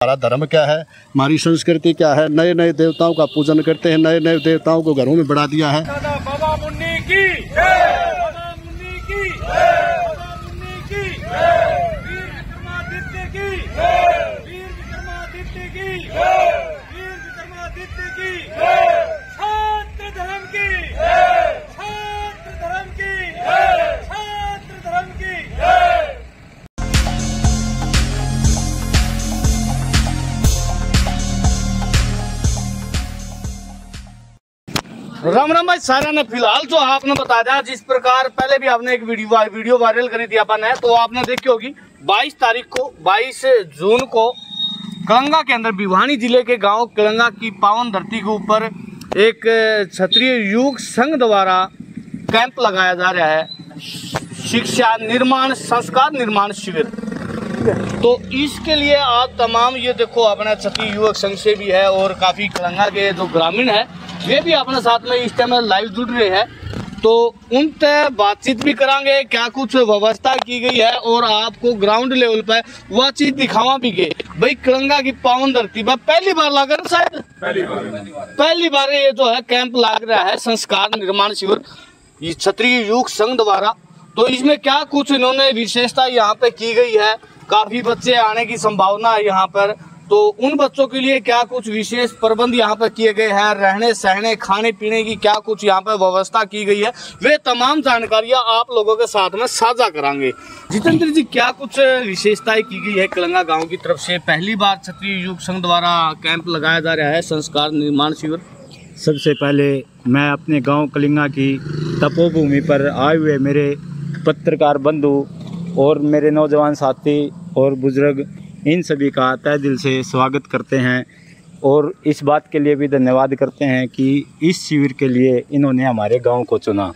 हमारा धर्म क्या है, हमारी संस्कृति क्या है। नए नए देवताओं का पूजन करते हैं, नए नए देवताओं को घरों में बढ़ा दिया है। बाबा मुन्नी की जय, बाबा मुन्नी की जय, बाबा मुन्नी की जय, वीर विक्रमादित्य की जय, वीर विक्रमादित्य की जय, वीर विक्रमादित्य की जय, छात्र धर्म की जय, छात्र धर्म की जय, छात्र धर्म की जय। राम राम भाई सारा ने। फिलहाल जो आपने बता दिया, जिस प्रकार पहले भी आपने एक वीडियो वायरल करी थी अपन ने, तो आपने देखी होगी 22 जून को कलंगा के अंदर भिवानी जिले के गांव कलंगा की पावन धरती के ऊपर एक क्षत्रिय युग संघ द्वारा कैंप लगाया जा रहा है, शिक्षा निर्माण संस्कार निर्माण शिविर। तो इसके लिए आप तमाम ये देखो अपना क्षत्रिय युवक संघ से भी है और काफी कलंगा के जो ग्रामीण है ये भी अपने साथ में इस टाइम लाइव जुड़ रहे हैं। तो उनसे बातचीत भी करांगे, क्या कुछ व्यवस्था की गई है और आपको ग्राउंड लेवल पर वह चीज दिखावा भी गई। भाई कलंगा की पावन धरती पर पहली बार लगा ना, शायद पहली बार ये जो है कैंप लग रहा है संस्कार निर्माण शिविर क्षत्रिय युग संघ द्वारा। तो इसमें क्या कुछ इन्होंने विशेषता यहाँ पे की गई है, काफी बच्चे आने की संभावना है यहाँ पर। तो उन बच्चों के लिए क्या कुछ विशेष प्रबंध यहाँ पर किए गए हैं, रहने सहने खाने पीने की क्या कुछ यहाँ पर व्यवस्था की गई है, वे तमाम जानकारियाँ आप लोगों के साथ में साझा करांगे। जितेंद्र जी, क्या कुछ विशेषताएं की गई है कलंगा गांव की तरफ से? पहली बार क्षत्रिय युग संघ द्वारा कैंप लगाया जा रहा है संस्कार निर्माण शिविर। सबसे पहले मैं अपने गांव कलिंगा की तपोभूमि पर आए हुए मेरे पत्रकार बंधु और मेरे नौजवान साथी और बुजुर्ग, इन सभी का तहे दिल से स्वागत करते हैं और इस बात के लिए भी धन्यवाद करते हैं कि इस शिविर के लिए इन्होंने हमारे गांव को चुना।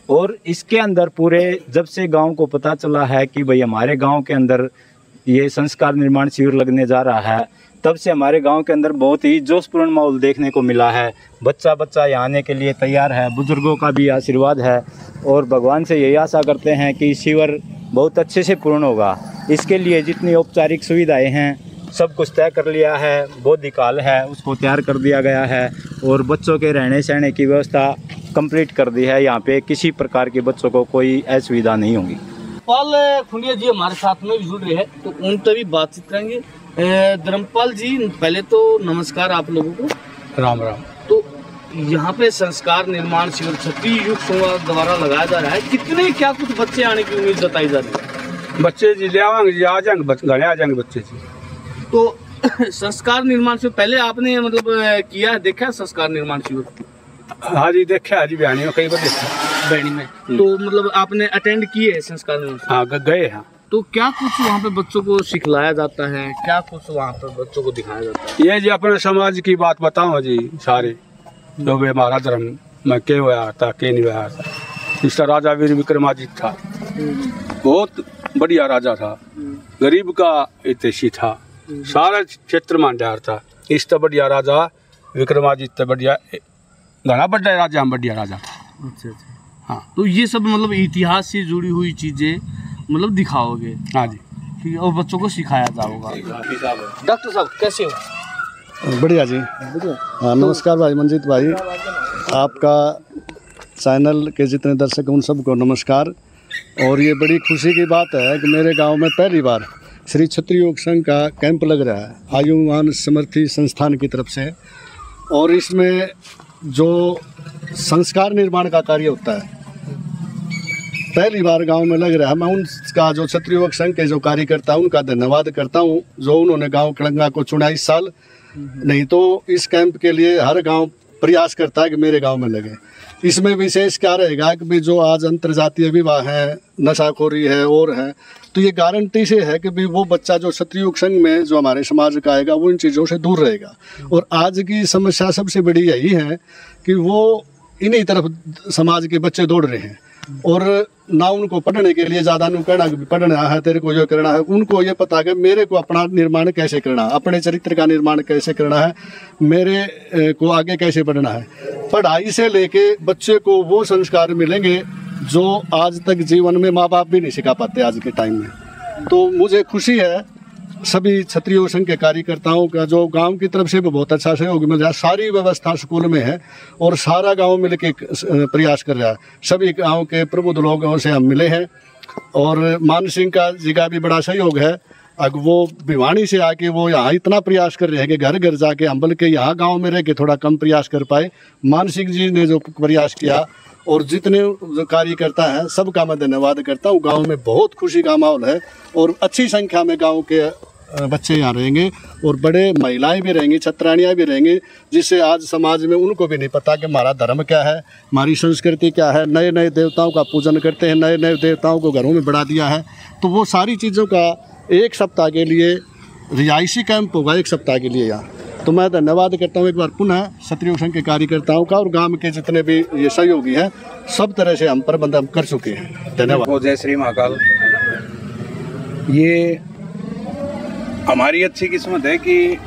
और इसके अंदर पूरे जब से गांव को पता चला है कि भाई हमारे गांव के अंदर ये संस्कार निर्माण शिविर लगने जा रहा है, तब से हमारे गांव के अंदर बहुत ही जोशपूर्ण माहौल देखने को मिला है। बच्चा यहाँ आने के लिए तैयार है, बुजुर्गों का भी आशीर्वाद है और भगवान से यही आशा करते हैं कि शिविर बहुत अच्छे से पूर्ण होगा। इसके लिए जितनी औपचारिक सुविधाएं हैं सब कुछ तय कर लिया है, बोधिकाल है उसको तैयार कर दिया गया है और बच्चों के रहने सहने की व्यवस्था कंप्लीट कर दी है। यहाँ पे किसी प्रकार के बच्चों को कोई असुविधा नहीं होगी। धर्मपाल खुंडिया जी हमारे साथ में जुड़ रहे हैं, तो उनसे भी बातचीत करेंगे। धर्मपाल जी, पहले तो नमस्कार आप लोगों को। राम राम। तो यहाँ पे संस्कार निर्माण शिविर क्षत्रिय युग संघ द्वारा लगाया जा रहा है, कितने क्या कुछ बच्चे आने की उम्मीद जताई जा रही है? बच्चे जी ले आवांगे जी, आ जाएंगे घने आ जाएंगे बच्चे जी। तो संस्कार निर्माण शिविर पहले आपने मतलब किया है, देखा है संस्कार निर्माण शिविर? हाँ जी देखा है जी, बयानी में कई बार देखा। बयानी में तो मतलब आपने अटेंड किए है संस्कार निर्माण? हाँ गए हैं। तो क्या कुछ वहाँ पे बच्चों को सिखलाया जाता है, क्या कुछ वहाँ पे बच्चों को दिखाया जाता है? ये जी अपने समाज की बात बताओ जी, सारे जो भी हमारा धर्म में के हुआ था के नहीं हुआ था। इसका राजा वीर विक्रमादित्य था, बहुत बढ़िया राजा था, गरीब का हितैषी था, सारा क्षेत्र मांडार था। इसका बढ़िया राजा विक्रमादित्य बढ़िया घना बढ़िया राजा, हम बढ़िया राजा। अच्छा। हाँ, तो ये सब मतलब इतिहास से जुड़ी हुई चीजें मतलब दिखाओगे? हाँ जी ठीक है, और बच्चों को सिखाया जाएगा। डॉक्टर साहब कैसे हो? बढ़िया जी। हाँ नमस्कार भाई मंजीत भाई, आपका चैनल के जितने दर्शक उन सबको नमस्कार। और ये बड़ी खुशी की बात है कि मेरे गांव में पहली बार श्री क्षत्रिय युग संघ का कैंप लग रहा है आयुमान समर्थी संस्थान की तरफ से। और इसमें जो संस्कार निर्माण का कार्य होता है पहली बार गांव में लग रहा है। मैं उनका जो क्षत्रिय युवक संघ के जो कार्यकर्ता उनका धन्यवाद करता हूं, जो उन्होंने गांव कलंगा को चुना इस साल। नहीं तो इस कैंप के लिए हर गांव प्रयास करता है कि मेरे गांव में लगे। इसमें विशेष क्या रहेगा कि भी जो आज अंतर्जातीय विवाह है, नशाखोरी है और है, तो ये गारंटी से है कि भी वो बच्चा जो क्षत्रिय युग संघ में जो हमारे समाज का आएगा वो इन चीज़ों से दूर रहेगा। और आज की समस्या सबसे बड़ी यही है कि वो इन्हीं तरफ समाज के बच्चे दौड़ रहे हैं और ना उनको पढ़ने के लिए ज़्यादा नहीं कहना कि पढ़ना है तेरे को जो करना है। उनको ये पता कि मेरे को अपना निर्माण कैसे करना, अपने चरित्र का निर्माण कैसे करना है, मेरे को आगे कैसे बढ़ना है। पढ़ाई से लेके बच्चे को वो संस्कार मिलेंगे जो आज तक जीवन में माँ बाप भी नहीं सिखा पाते आज के टाइम में। तो मुझे खुशी है सभी क्षत्रिय संघ के कार्यकर्ताओं का जो गांव की तरफ से भी बहुत अच्छा सहयोग मिल रहा है। सारी व्यवस्था स्कूल में है और सारा गांव मिलकर प्रयास कर रहा है। सभी गांव के प्रबुद्ध लोगों से हम मिले हैं और मान सिंह का जी का भी बड़ा सहयोग है। अब वो भिवानी से आके वो यहाँ इतना प्रयास कर रहे हैं कि घर घर जाके हम बल्कि यहाँ गांव में रह के थोड़ा कम प्रयास कर पाए। मान सिंह जी ने जो प्रयास किया और जितने जो कार्यकर्ता हैं सबका मैं धन्यवाद करता हूँ। गांव में बहुत खुशी का माहौल है और अच्छी संख्या में गांव के बच्चे यहाँ रहेंगे और बड़े महिलाएं भी रहेंगी, छत्राणियाँ भी रहेंगी, जिससे आज समाज में उनको भी नहीं पता कि हमारा धर्म क्या है, हमारी संस्कृति क्या है। नए नए देवताओं का पूजन करते हैं, नए नए देवताओं को घरों में बढ़ा दिया है। तो वो सारी चीज़ों का एक सप्ताह के लिए रिहायशी कैंप होगा, एक सप्ताह के लिए यहाँ। तो मैं धन्यवाद करता हूँ एक बार पुनः क्षत्रिय संघ के कार्यकर्ताओं का और गांव के जितने भी ये सहयोगी हैं, सब तरह से हम प्रबंध हम कर चुके हैं। धन्यवाद। जय श्री महाकाल। ये हमारी अच्छी किस्मत है कि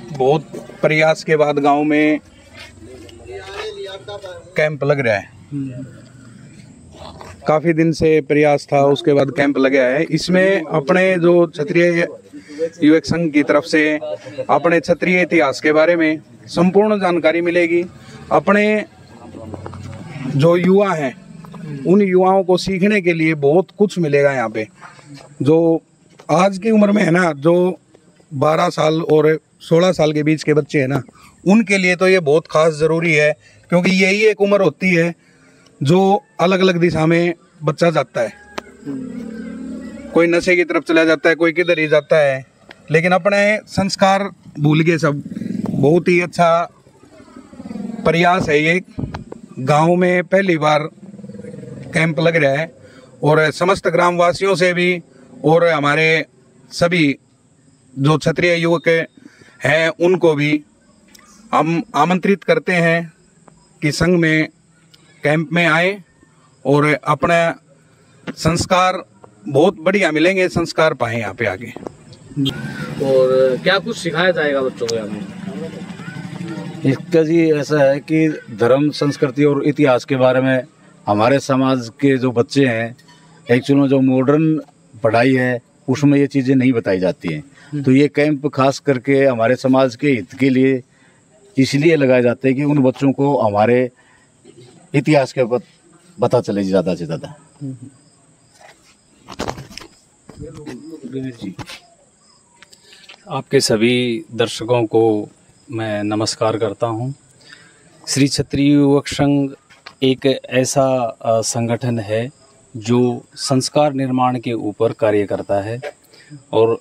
बहुत प्रयास के बाद गांव में कैंप लग रहा है। काफी दिन से प्रयास था, उसके बाद कैंप लगा है। इसमें अपने जो क्षत्रिय युवक संघ की तरफ से अपने क्षत्रिय इतिहास के बारे में संपूर्ण जानकारी मिलेगी। अपने जो युवा हैं उन युवाओं को सीखने के लिए बहुत कुछ मिलेगा यहाँ पे। जो आज की उम्र में है ना, जो 12 साल और 16 साल के बीच के बच्चे हैं ना, उनके लिए तो ये बहुत खास ज़रूरी है, क्योंकि यही एक उम्र होती है जो अलग अलग दिशा में बच्चा जाता है। कोई नशे की तरफ चला जाता है, कोई किधर ही जाता है, लेकिन अपने संस्कार भूल गए सब। बहुत ही अच्छा प्रयास है ये। गांव में पहली बार कैंप लग रहा है और समस्त ग्रामवासियों से भी और हमारे सभी जो क्षत्रिय युवक हैं उनको भी हम आमंत्रित करते हैं कि संघ में कैंप में आए और अपना संस्कार बहुत बढ़िया मिलेंगे, संस्कार पाएं यहाँ पे आके। और क्या कुछ सिखाया जाएगा बच्चों को यहाँ में? इसका जी ऐसा है कि धर्म, संस्कृति और इतिहास के बारे में हमारे समाज के जो बच्चे हैं, एक्चुअल में जो मॉडर्न पढ़ाई है उसमें ये चीज़ें नहीं बताई जाती हैं। तो ये कैंप खास करके हमारे समाज के हित के लिए इसलिए लगाए जाते हैं कि उन बच्चों को हमारे इतिहास के पता चले ज़्यादा से ज़्यादा। आपके सभी दर्शकों को मैं नमस्कार करता हूं। श्री क्षत्रिय युवक संघ एक ऐसा संगठन है जो संस्कार निर्माण के ऊपर कार्य करता है और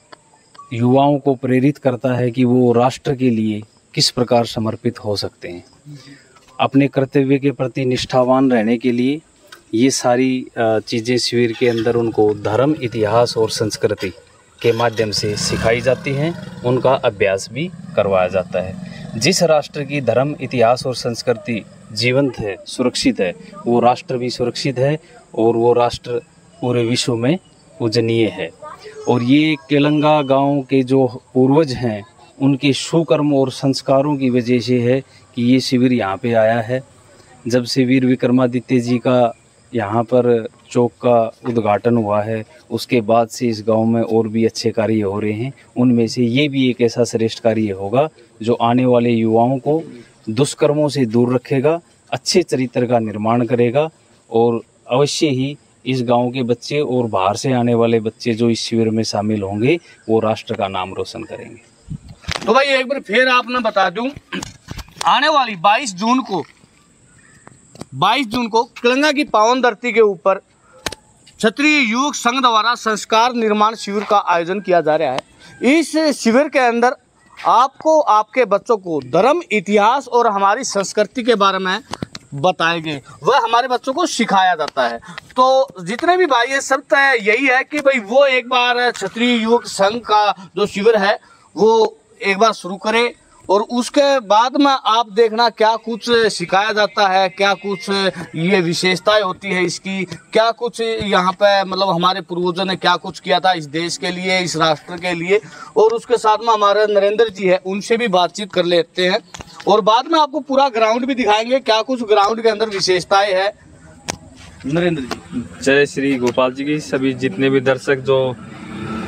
युवाओं को प्रेरित करता है कि वो राष्ट्र के लिए किस प्रकार समर्पित हो सकते हैं। अपने कर्तव्य के प्रति निष्ठावान रहने के लिए ये सारी चीज़ें शिविर के अंदर उनको धर्म, इतिहास और संस्कृति के माध्यम से सिखाई जाती हैं, उनका अभ्यास भी करवाया जाता है। जिस राष्ट्र की धर्म, इतिहास और संस्कृति जीवंत है, सुरक्षित है, वो राष्ट्र भी सुरक्षित है और वो राष्ट्र पूरे विश्व में पूजनीय है। और ये केलंगा गांव के जो पूर्वज हैं उनके सुकर्म और संस्कारों की वजह से है कि ये शिविर यहाँ पे आया है। जब से वीर विक्रमादित्य जी का यहाँ पर चौक का उद्घाटन हुआ है, उसके बाद से इस गांव में और भी अच्छे कार्य हो रहे हैं। उनमें से ये भी एक ऐसा श्रेष्ठ कार्य होगा जो आने वाले युवाओं को दुष्कर्मों से दूर रखेगा, अच्छे चरित्र का निर्माण करेगा और अवश्य ही इस गांव के बच्चे और बाहर से आने वाले बच्चे जो इस शिविर में शामिल होंगे वो राष्ट्र का नाम रोशन करेंगे। तो भाई एक बार फिर आपने बता दूं, आने वाली 22 जून को केलंगा की पावन धरती के ऊपर क्षत्रिय युवक संघ द्वारा संस्कार निर्माण शिविर का आयोजन किया जा रहा है। इस शिविर के अंदर आपको, आपके बच्चों को धर्म, इतिहास और हमारी संस्कृति के बारे में बताएंगे, वह हमारे बच्चों को सिखाया जाता है। तो जितने भी भाई है सब तय यही है कि भाई वो एक बार क्षत्रिय युवक संघ का जो शिविर है वो एक बार शुरू करें और उसके बाद में आप देखना क्या कुछ सिखाया जाता है, क्या कुछ ये विशेषताएं होती है इसकी, क्या कुछ यहाँ पे मतलब हमारे पूर्वजों ने क्या कुछ किया था इस देश के लिए, इस राष्ट्र के लिए। और उसके साथ में हमारे नरेंद्र जी है, उनसे भी बातचीत कर लेते हैं और बाद में आपको पूरा ग्राउंड भी दिखाएंगे, क्या कुछ ग्राउंड के अंदर विशेषताएं है। नरेंद्र जी। जय श्री गोपाल जी की सभी जितने भी दर्शक जो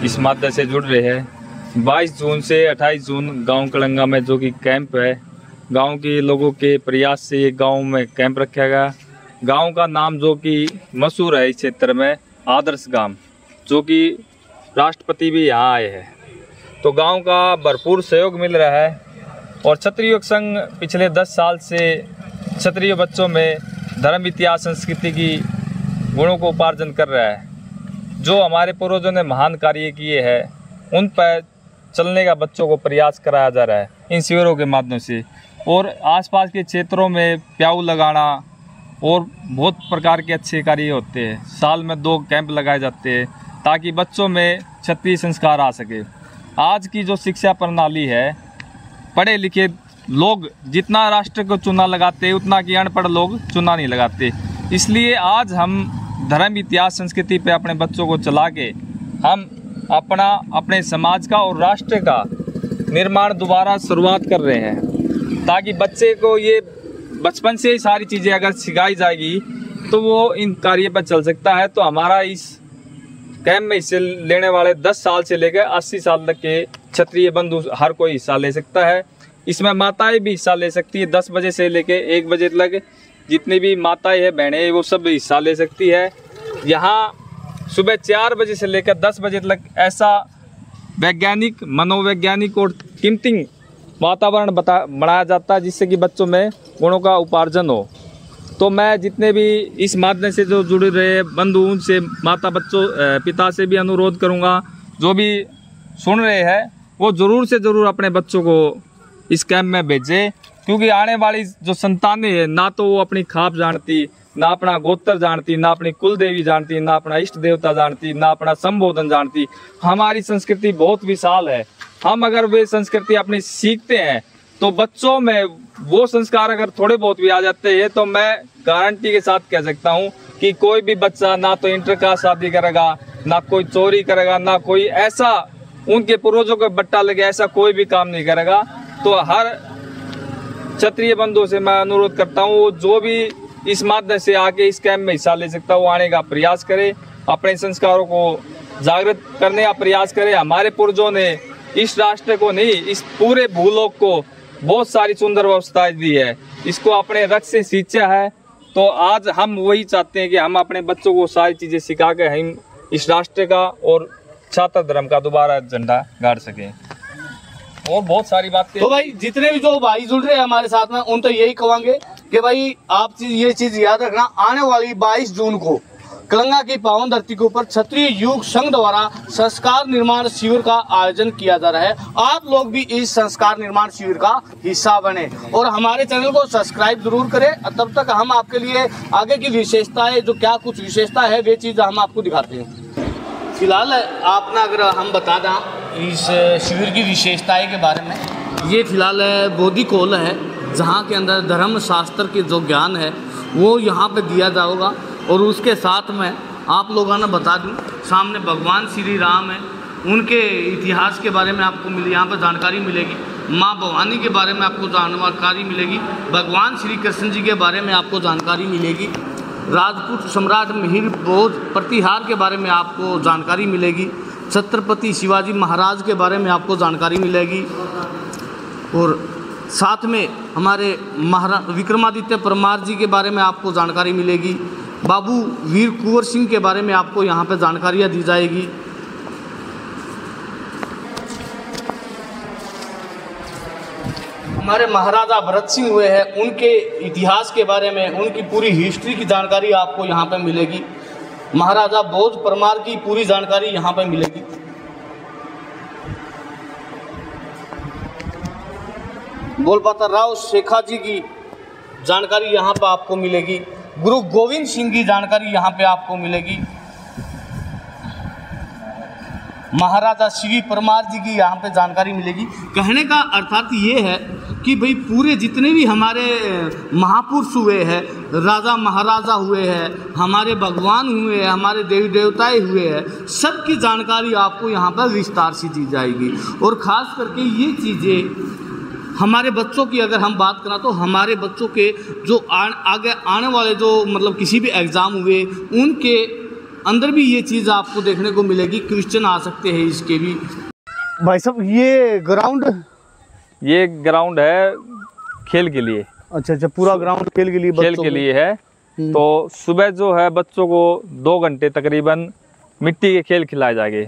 इस माध्यम से जुड़ रहे हैं। 22 जून से 28 जून गांव कलंगा में जो कि कैंप है, गांव के लोगों के प्रयास से ये गांव में कैंप रखा गया। गांव का नाम जो कि मशहूर है इस क्षेत्र में, आदर्श गांव, जो कि राष्ट्रपति भी यहाँ आए हैं। तो गांव का भरपूर सहयोग मिल रहा है और क्षत्रिय युवक संघ पिछले 10 साल से क्षत्रिय बच्चों में धर्म, इतिहास, संस्कृति की गुणों को उपार्जन कर रहा है। जो हमारे पूर्वजों ने महान कार्य किए हैं उन पर चलने का बच्चों को प्रयास कराया जा रहा है इन शिविरों के माध्यम से। और आसपास के क्षेत्रों में प्याऊ लगाना और बहुत प्रकार के अच्छे कार्य होते हैं। साल में 2 कैंप लगाए जाते हैं ताकि बच्चों में क्षत्रिय संस्कार आ सके। आज की जो शिक्षा प्रणाली है, पढ़े लिखे लोग जितना राष्ट्र को चुना लगाते उतना कि अनपढ़ लोग चुना नहीं लगाते। इसलिए आज हम धर्म, इतिहास, संस्कृति पे अपने बच्चों को चला के हम अपने समाज का और राष्ट्र का निर्माण दोबारा शुरुआत कर रहे हैं, ताकि बच्चे को ये बचपन से ही सारी चीज़ें अगर सिखाई जाएगी तो वो इन कार्य पर चल सकता है। तो हमारा इस कैंप में हिस्से लेने वाले 10 साल से लेकर 80 साल तक के क्षत्रिय बंधु हर कोई हिस्सा ले सकता है। इसमें माताएं भी हिस्सा ले सकती है। 10 बजे से लेकर 1 बजे तक जितनी भी माताएं हैं, बहनें, वो सब हिस्सा ले सकती है। यहाँ सुबह 4 बजे से लेकर 10 बजे तक ऐसा वैज्ञानिक, मनोवैज्ञानिक और कीमती वातावरण बनाया जाता है जिससे कि बच्चों में गुणों का उपार्जन हो। तो मैं जितने भी इस माध्यम से जो जुड़ रहे बंधु, उनसे, माता, बच्चों, पिता से भी अनुरोध करूंगा, जो भी सुन रहे हैं वो ज़रूर से ज़रूर अपने बच्चों को इस कैंप में भेजें, क्योंकि आने वाली जो संतानें हैं ना तो वो अपनी खाप जानती, ना अपना गोत्र जानती, ना अपनी कुल देवी जानती, ना अपना इष्ट देवता जानती, ना अपना संबोधन जानती। हमारी संस्कृति बहुत विशाल है। हम अगर वे संस्कृति अपनी सीखते हैं तो बच्चों में वो संस्कार अगर थोड़े बहुत भी आ जाते हैं तो मैं गारंटी के साथ कह सकता हूँ कि कोई भी बच्चा ना तो इंटर कास्ट शादी करेगा, ना कोई चोरी करेगा, ना कोई ऐसा उनके पूर्वजों का बट्टा लगे ऐसा कोई भी काम नहीं करेगा। तो हर क्षत्रिय बंधुओं से मैं अनुरोध करता हूँ, जो भी इस माध्यम से आके इस कैंप में हिस्सा ले सकता है वो आने का प्रयास करे, अपने संस्कारों को जागृत करने का प्रयास करे। हमारे पूर्वजों ने इस राष्ट्र को नहीं, इस पूरे भूलोक को बहुत सारी सुंदर व्यवस्थाएं दी है, इसको अपने रक्त से सींचा है। तो आज हम वही चाहते हैं कि हम अपने बच्चों को सारी चीज़ें सिखा के हम इस राष्ट्र का और छात्र धर्म का दोबारा झंडा गाड़ सकें। और बहुत सारी बातें। तो भाई जितने भी जो भाई जुड़ रहे हैं हमारे साथ में, उन तो यही कहेंगे कि भाई आप ये चीज याद रखना, आने वाली 22 जून को कलंगा की पावन धरती के ऊपर क्षत्रिय युवक संघ द्वारा संस्कार निर्माण शिविर का आयोजन किया जा रहा है। आप लोग भी इस संस्कार निर्माण शिविर का हिस्सा बने और हमारे चैनल को सब्सक्राइब जरूर करें। तब तक हम आपके लिए आगे की विशेषताएं, जो क्या कुछ विशेषता है, वे चीज हम आपको दिखाते हैं। फिलहाल आपने अगर हम बता दें इस शिविर की विशेषताएं के बारे में, ये फिलहाल बौद्धिक हॉल है जहाँ के अंदर धर्म शास्त्र के जो ज्ञान है वो यहाँ पे दिया जाएगा। और उसके साथ में आप लोगों ने बता दूं, सामने भगवान श्री राम है, उनके इतिहास के बारे में आपको यहाँ पर जानकारी मिलेगी। माँ भवानी के बारे में आपको जानकारी मिलेगी। भगवान श्री कृष्ण जी के बारे में आपको जानकारी मिलेगी। राजपूत सम्राट मिहिर भोज प्रतिहार के बारे में आपको जानकारी मिलेगी। छत्रपति शिवाजी महाराज के बारे में आपको जानकारी मिलेगी। और साथ में हमारे विक्रमादित्य परमार जी के बारे में आपको जानकारी मिलेगी। बाबू वीर कुंवर सिंह के बारे में आपको यहाँ पे जानकारियाँ दी जाएगी। हमारे महाराजा भरत सिंह हुए हैं, उनके इतिहास के बारे में, उनकी पूरी हिस्ट्री की जानकारी आपको यहाँ पे मिलेगी। महाराजा भोज परमार की पूरी जानकारी यहाँ पे मिलेगी। बोलपाता राव शेखा जी की जानकारी यहाँ पे आपको मिलेगी। गुरु गोविंद सिंह की जानकारी यहाँ पे आपको मिलेगी। महाराजा श्री परमार जी की यहाँ पे जानकारी मिलेगी। कहने का अर्थात ये है कि भाई पूरे जितने भी हमारे महापुरुष हुए हैं, राजा महाराजा हुए हैं, हमारे भगवान हुए हैं, हमारे देवी देवताएं हुए हैं, सबकी जानकारी आपको यहाँ पर विस्तार से दी जाएगी। और ख़ास करके ये चीज़ें हमारे बच्चों की अगर हम बात करें तो हमारे बच्चों के जो आगे आने वाले जो मतलब किसी भी एग्ज़ाम हुए, उनके अंदर भी ये चीज़ आपको देखने को मिलेगी, क्रिश्चियन आ सकते हैं इसके भी। भाई साहब ये ग्राउंड है खेल के लिए। अच्छा, पूरा ग्राउंड खेल के लिए, खेल के लिए है। तो सुबह जो है बच्चों को 2 घंटे तकरीबन मिट्टी के खेल खिलाए जाएंगे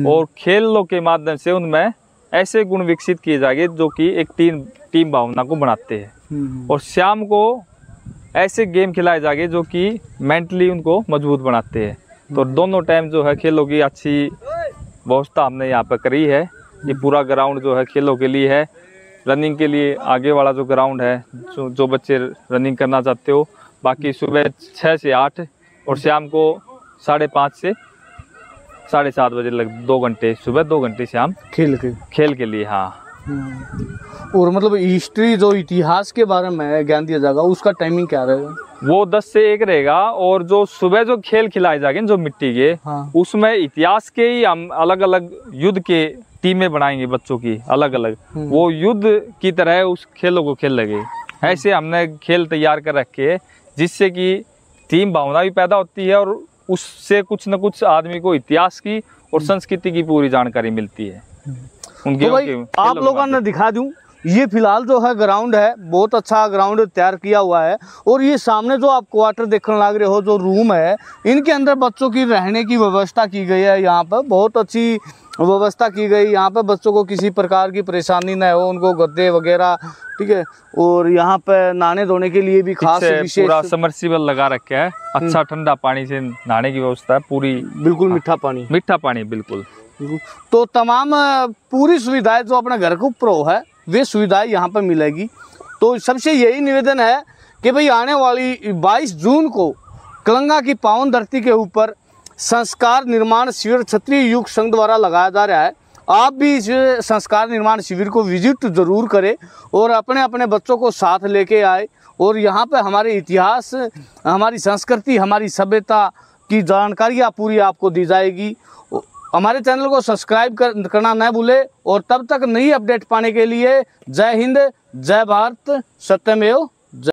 और खेलों के माध्यम से उनमें ऐसे गुण विकसित किए जाएंगे जो कि एक टीम भावना को बनाते हैं। और शाम को ऐसे गेम खिलाए जाएंगे जो कि मेंटली उनको मजबूत बनाते हैं। तो दोनों टाइम जो है खेलों की अच्छी व्यवस्था हमने यहाँ पर करी है। ये पूरा ग्राउंड जो है खेलों के लिए है। रनिंग के लिए आगे वाला जो ग्राउंड है, जो बच्चे रनिंग करना चाहते हो, बाकी सुबह 6 से 8 और शाम को 5:30 से 7:30 बजे लग 2 घंटे सुबह, 2 घंटे शाम खेल के लिए। हाँ। और मतलब हिस्ट्री जो इतिहास के बारे में ज्ञान दिया जाएगा, उसका टाइमिंग क्या रहेगा? वो 10 से 1 रहेगा। और जो सुबह जो खेल खिलाए जाएंगे जो मिट्टी के, हाँ। उसमें इतिहास के ही हम अलग अलग युद्ध के टीमें बनाएंगे बच्चों की अलग अलग। वो युद्ध की तरह उस खेलों को खेल लगे। ऐसे हमने खेल तैयार कर रखे है जिससे कि टीम भावना भी पैदा होती है और उससे कुछ न कुछ आदमी को इतिहास की और संस्कृति की पूरी जानकारी मिलती है। तो भाई आप लोगों ने दिखा दूं, ये फिलहाल जो है ग्राउंड है, बहुत अच्छा ग्राउंड तैयार किया हुआ है। और ये सामने जो आप क्वार्टर देखने लग रहे हो, जो रूम है, इनके अंदर बच्चों की रहने की व्यवस्था की गई है। यहाँ पर बहुत अच्छी व्यवस्था की गई। यहाँ पे बच्चों को किसी प्रकार की परेशानी न हो, उनको गद्दे वगैरह, ठीक है। और यहाँ पे नहाने धोने के लिए भी खास विशेष पूरा समर्सिबल लगा रखा है। अच्छा ठंडा पानी से नहाने की व्यवस्था है पूरी, बिल्कुल मीठा पानी बिल्कुल। तो तमाम पूरी सुविधाएं जो अपने घर के ऊपर है, वे सुविधाएं यहाँ पर मिलेगी। तो सबसे यही निवेदन है कि भाई आने वाली 22 जून को कलंगा की पावन धरती के ऊपर संस्कार निर्माण शिविर क्षत्रिय युग संघ द्वारा लगाया जा रहा है। आप भी इस संस्कार निर्माण शिविर को विजिट जरूर करें और अपने अपने बच्चों को साथ लेके आए। और यहाँ पे हमारे इतिहास, हमारी संस्कृति, हमारी सभ्यता की जानकारियाँ पूरी आपको दी जाएगी। हमारे चैनल को सब्सक्राइब करना न भूले। और तब तक नई अपडेट पाने के लिए जय हिंद, जय भारत, सत्यमेव